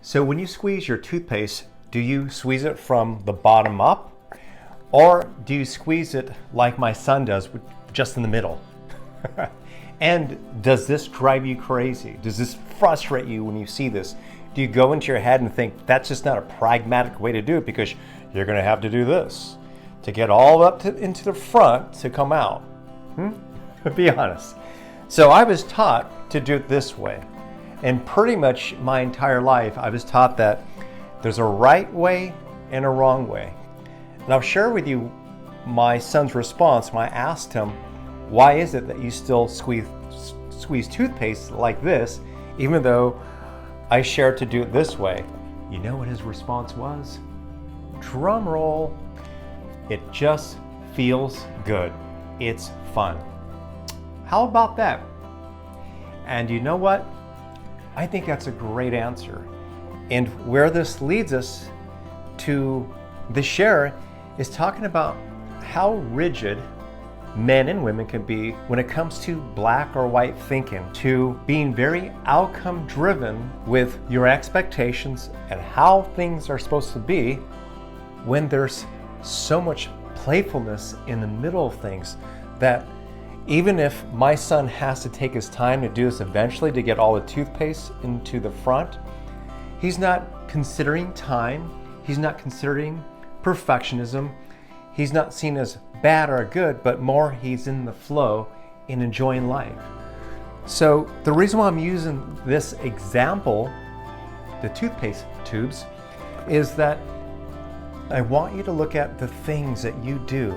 So when you squeeze your toothpaste, do you squeeze it from the bottom up? Or do you squeeze it like my son does, just in the middle? And does this drive you crazy? Does this frustrate you when you see this? Do you go into your head and think that's just not a pragmatic way to do it because you're going to have to do this to get all up into the front to come out? Be honest. So I was taught to do it this way. And pretty much my entire life, I was taught that there's a right way and a wrong way. And I'll share with you my son's response when I asked him, why is it that you still squeeze toothpaste like this, even though I shared to do it this way? You know what his response was? Drum roll. It just feels good. It's fun. How about that? And you know what? I think that's a great answer. And where this leads us to the share is talking about how rigid men and women can be when it comes to black or white thinking, to being very outcome driven with your expectations and how things are supposed to be, when there's so much playfulness in the middle of things that even if my son has to take his time to do this eventually to get all the toothpaste into the front, he's not considering time, he's not considering perfectionism, he's not seen as bad or good, but more he's in the flow in enjoying life. So the reason why I'm using this example, the toothpaste tubes, is that I want you to look at the things that you do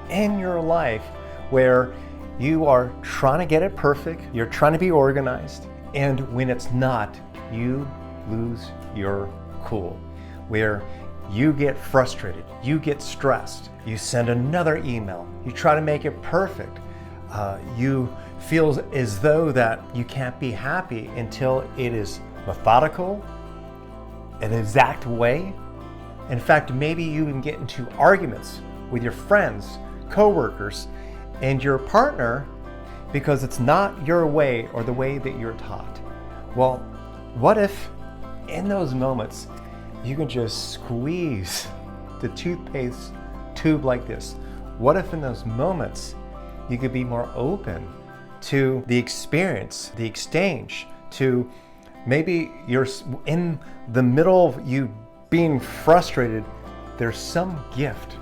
in your life where you are trying to get it perfect, you're trying to be organized, and when it's not, you lose your cool, where you get frustrated, you get stressed, you send another email, you try to make it perfect, you feel as though that you can't be happy until it is methodical, an exact way. In fact, maybe you even get into arguments with your friends, coworkers, and your partner because it's not your way or the way that you're taught. Well, what if in those moments you can just squeeze the toothpaste tube like this? What if in those moments you could be more open to the experience, the exchange, to maybe you're in the middle of you being frustrated, there's some gift,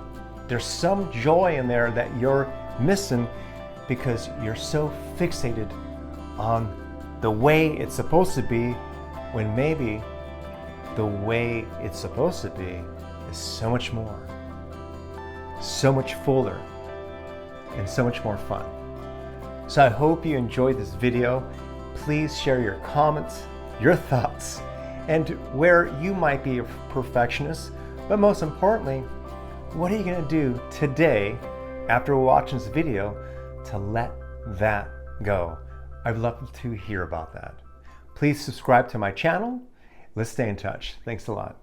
there's some joy in there that you're missing because you're so fixated on the way it's supposed to be, when maybe the way it's supposed to be is so much more, so much fuller, and so much more fun. So I hope you enjoyed this video. Please share your comments, your thoughts, and where you might be a perfectionist, but most importantly, what are you going to do today after watching this video to let that go? I'd love to hear about that. Please subscribe to my channel. Let's stay in touch. Thanks a lot.